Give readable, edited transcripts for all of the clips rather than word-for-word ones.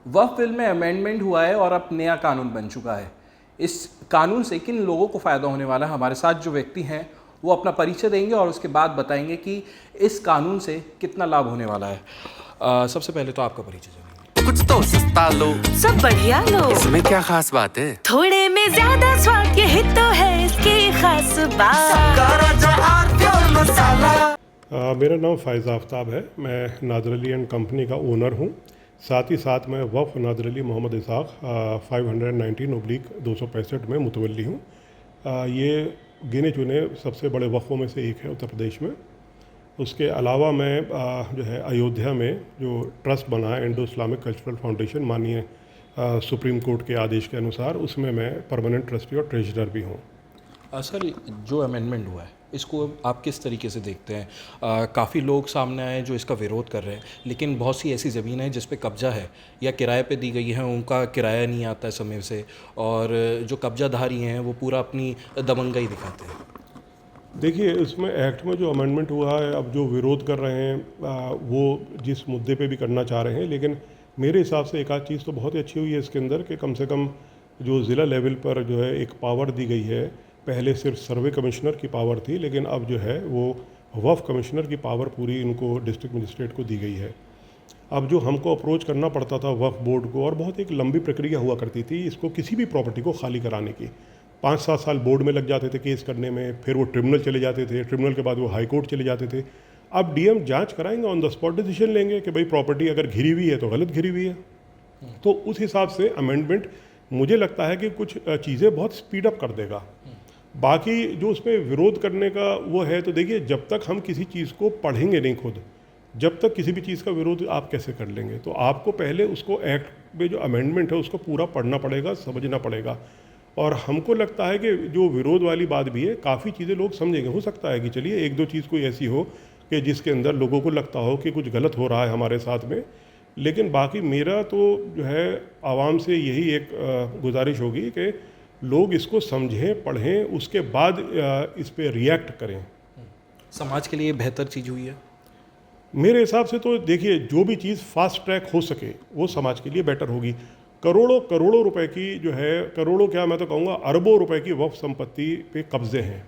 वक्फ bill में amendment हुआ है और अब नया कानून बन चुका है। इस कानून से किन लोगों को फ़ायदा होने वाला है? हमारे साथ जो व्यक्ति हैं वो अपना परिचय देंगे और उसके बाद बताएंगे कि इस कानून से कितना लाभ होने वाला है। सबसे पहले तो आपका परिचय देंगे। कुछ तो सस्ता लो, सब बढ़िया लो, इसमें क्या खास बात है? थोड़े में ज्यादा स्वाद, यही तो है इसकी खास बात। मेरा नाम फ़ायज़ आफ्ताब है। मैं नादर अली एंड कंपनी का ओनर हूँ। साथ ही साथ मैं वफ़ नादर अली मोहम्मद इसाक़ 519/265 में मुतवल्ली हूँ। ये गिने चुने सबसे बड़े वफ़ों में से एक है उत्तर प्रदेश में। उसके अलावा मैं जो है अयोध्या में जो ट्रस्ट बना है इंडो इस्लामिक कल्चरल फाउंडेशन, माननीय सुप्रीम कोर्ट के आदेश के अनुसार, उसमें मैं परमानेंट ट्रस्टी और ट्रेजरर भी हूँ। सर, जो अमेंडमेंट हुआ है इसको आप किस तरीके से देखते हैं? काफ़ी लोग सामने आए जो इसका विरोध कर रहे हैं, लेकिन बहुत सी ऐसी ज़मीनें हैं जिस पे कब्ज़ा है या किराए पे दी गई हैं, उनका किराया नहीं आता है समय से, और जो कब्ज़ाधारी हैं वो पूरा अपनी दबंगई दिखाते हैं। देखिए, इसमें एक्ट में जो अमेंडमेंट हुआ है, अब जो विरोध कर रहे हैं वो जिस मुद्दे पे भी करना चाह रहे हैं, लेकिन मेरे हिसाब से एक आध चीज़ तो बहुत ही अच्छी हुई है इसके अंदर कि कम से कम जो ज़िला लेवल पर जो है एक पावर दी गई है। पहले सिर्फ सर्वे कमिश्नर की पावर थी, लेकिन अब जो है वो वफ़ कमिश्नर की पावर पूरी इनको डिस्ट्रिक्ट मजिस्ट्रेट को दी गई है। अब जो हमको अप्रोच करना पड़ता था वफ़ बोर्ड को, और बहुत एक लंबी प्रक्रिया हुआ करती थी इसको किसी भी प्रॉपर्टी को खाली कराने की। 5-7 साल बोर्ड में लग जाते थे केस करने में, फिर वो ट्रिब्यूनल चले जाते थे, ट्रिब्यूनल के बाद वो हाई कोर्ट चले जाते थे। अब डीएम जांच कराएंगे, ऑन द स्पॉट डिसीजन लेंगे कि भाई प्रॉपर्टी अगर घिरी हुई है तो गलत घिरी हुई है। तो उस हिसाब से अमेंडमेंट मुझे लगता है कि कुछ चीज़ें बहुत स्पीड अप कर देगा। बाकी जो उसमें विरोध करने का वो है, तो देखिए, जब तक हम किसी चीज़ को पढ़ेंगे नहीं खुद, जब तक किसी भी चीज़ का विरोध आप कैसे कर लेंगे? तो आपको पहले उसको एक्ट में जो अमेंडमेंट है उसको पूरा पढ़ना पड़ेगा, समझना पड़ेगा। और हमको लगता है कि जो विरोध वाली बात भी है, काफ़ी चीज़ें लोग समझेंगे। हो सकता है कि चलिए एक दो चीज़ कोई ऐसी हो कि जिसके अंदर लोगों को लगता हो कि कुछ गलत हो रहा है हमारे साथ में, लेकिन बाकी मेरा तो जो है आवाम से यही एक गुजारिश होगी कि लोग इसको समझें, पढ़ें, उसके बाद इस पे रिएक्ट करें। समाज के लिए बेहतर चीज़ हुई है मेरे हिसाब से। तो देखिए, जो भी चीज़ फास्ट ट्रैक हो सके वो समाज के लिए बेटर होगी। करोड़ों करोड़ों रुपए की जो है, करोड़ों क्या, मैं तो कहूँगा अरबों रुपए की वक्फ संपत्ति पे कब्जे हैं।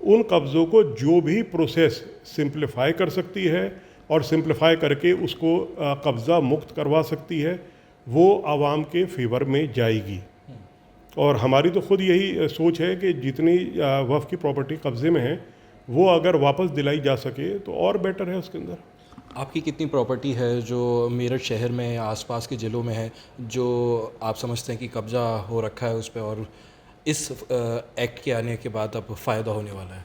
उन कब्ज़ों को जो भी प्रोसेस सिंप्लीफाई कर सकती है और सिंप्लीफाई करके उसको कब्ज़ा मुक्त करवा सकती है, वो आवाम के फेवर में जाएगी। और हमारी तो खुद यही सोच है कि जितनी वफ़ की प्रॉपर्टी कब्ज़े में है वो अगर वापस दिलाई जा सके तो और बेटर है उसके अंदर। आपकी कितनी प्रॉपर्टी है जो मेरठ शहर में आसपास के ज़िलों में है जो आप समझते हैं कि कब्ज़ा हो रखा है उस पर, और इस एक्ट के आने के बाद अब फ़ायदा होने वाला है?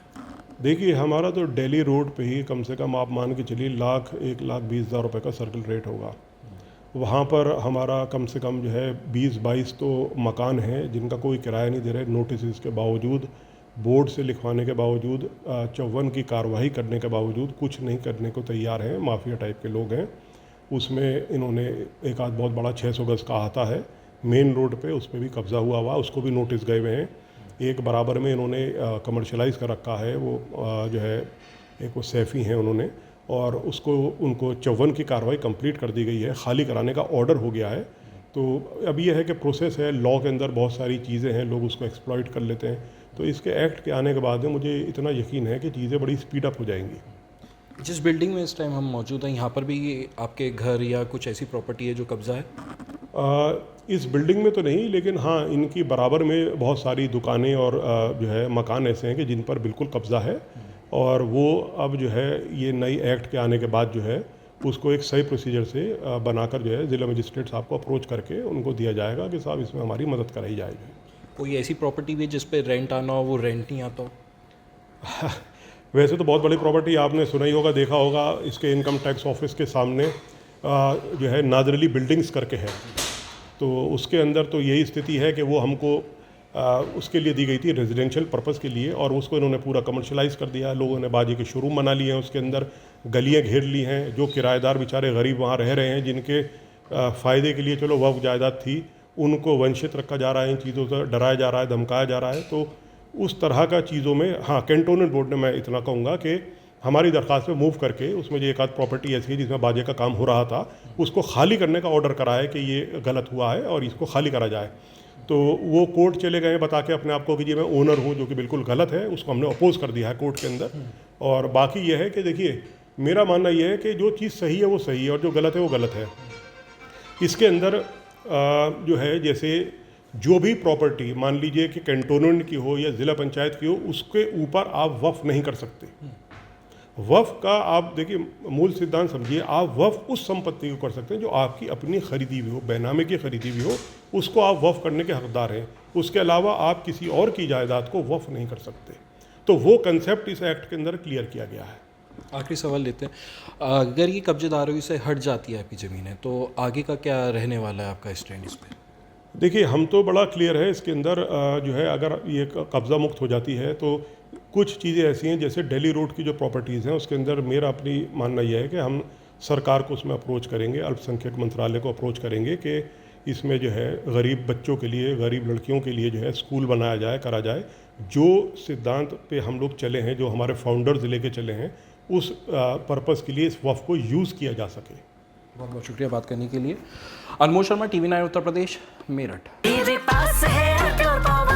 देखिए, हमारा तो दिल्ली रोड पे ही कम से कम आप मान के चलिए 1,20,000 रुपये का सर्कल रेट होगा। वहाँ पर हमारा कम से कम जो है 20-22 तो मकान हैं जिनका कोई किराया नहीं दे रहे, नोटिस के बावजूद, बोर्ड से लिखवाने के बावजूद, 54 की कार्रवाई करने के बावजूद कुछ नहीं करने को तैयार हैं। माफिया टाइप के लोग हैं। उसमें इन्होंने एक आध बहुत बड़ा 600 गज़ का आता है मेन रोड पे, उस पर भी कब्ज़ा हुआ, उसको भी नोटिस गए हुए हैं। एक बराबर में इन्होंने कमर्शलाइज़ कर रखा है, वो जो है एक वो सैफ़ी हैं उन्होंने, और उसको उनको 54 की कार्रवाई कंप्लीट कर दी गई है, खाली कराने का ऑर्डर हो गया है। तो अब ये है कि प्रोसेस है, लॉ के अंदर बहुत सारी चीज़ें हैं, लोग उसको एक्सप्लॉइट कर लेते हैं। तो इसके एक्ट के आने के बाद में मुझे इतना यकीन है कि चीज़ें बड़ी स्पीड अप हो जाएंगी। जिस बिल्डिंग में इस टाइम हम मौजूद हैं, यहाँ पर भी आपके घर या कुछ ऐसी प्रॉपर्टी है जो कब्ज़ा है? इस बिल्डिंग में तो नहीं, लेकिन हाँ, इनकी बराबर में बहुत सारी दुकानें और जो है मकान ऐसे हैं कि जिन पर बिल्कुल कब्ज़ा है। और वो अब जो है ये नई एक्ट के आने के बाद जो है उसको एक सही प्रोसीजर से बनाकर जो है ज़िला मजिस्ट्रेट साहब को अप्रोच करके उनको दिया जाएगा कि साहब इसमें हमारी मदद कराई जाएगी। कोई ऐसी प्रॉपर्टी भी जिस पे रेंट आना हो वो रेंट नहीं आता हो? वैसे तो बहुत बड़ी प्रॉपर्टी आपने सुना ही होगा, देखा होगा, इसके इनकम टैक्स ऑफिस के सामने जो है नादर अली बिल्डिंग्स करके है। तो उसके अंदर तो यही स्थिति है कि वो हमको उसके लिए दी गई थी रेजिडेंशियल पर्पज़ के लिए, और उसको इन्होंने पूरा कमर्शलाइज़ कर दिया। लोगों ने बाजी के शोरूम बना लिए हैं, उसके अंदर गलियां घेर ली हैं। जो किराएदार बेचारे गरीब वहाँ रह रहे हैं, जिनके फ़ायदे के लिए चलो वक्फ जायदाद थी, उनको वंचित रखा जा रहा है, इन चीज़ों से डराया जा रहा है, धमकाया जा रहा है। तो उस तरह का चीज़ों में हाँ, कैंटोनमेंट बोर्ड ने, मैं इतना कहूँगा कि हमारी दरख्वास्त पे मूव करके उसमें जो एक आध प्रॉपर्टी ऐसी है जिसमें बाजे का काम हो रहा था उसको खाली करने का ऑर्डर करा है कि ये गलत हुआ है और इसको खाली करा जाए। तो वो कोर्ट चले गए बता के अपने आप को कि जी मैं ओनर हूँ, जो कि बिल्कुल गलत है। उसको हमने अपोज कर दिया है कोर्ट के अंदर। और बाकी ये है कि देखिए, मेरा मानना ये है कि जो चीज़ सही है वो सही है और जो गलत है वो गलत है। इसके अंदर जो है, जैसे जो भी प्रॉपर्टी मान लीजिए कि कैंटोनमेंट की हो या ज़िला पंचायत की हो, उसके ऊपर आप वफ़ नहीं कर सकते। वफ़ का आप देखिए मूल सिद्धांत समझिए, आप वफ़ उस संपत्ति को कर सकते हैं जो आपकी अपनी खरीदी हुई हो, बैनामे की खरीदी हुई हो, उसको आप वफ़ करने के हकदार हैं। उसके अलावा आप किसी और की जायदाद को वफ़ नहीं कर सकते। तो वो कंसेप्ट इस एक्ट के अंदर क्लियर किया गया है। आखिरी सवाल लेते हैं, अगर ये कब्जेदारों से हट जाती है आपकी ज़मीनें तो आगे का क्या रहने वाला है आपका स्टैंड इस पर? देखिए, हम तो बड़ा क्लियर है इसके अंदर। जो है, अगर ये कब्ज़ा मुक्त हो जाती है तो कुछ चीज़ें ऐसी हैं, जैसे दिल्ली रोड की जो प्रॉपर्टीज़ हैं उसके अंदर मेरा अपनी मानना यह है कि हम सरकार को उसमें अप्रोच करेंगे, अल्पसंख्यक मंत्रालय को अप्रोच करेंगे कि इसमें जो है गरीब बच्चों के लिए, गरीब लड़कियों के लिए जो है स्कूल बनाया जाए, करा जाए। जो सिद्धांत पे हम लोग चले हैं, जो हमारे फाउंडर्स लेके चले हैं, उस पर्पज़ के लिए इस वफ़ को यूज़ किया जा सके। बहुत बहुत शुक्रिया बात करने के लिए। अनमोल शर्मा, TV9 उत्तर प्रदेश, मेरठ। मेरे पास है अटल पावर।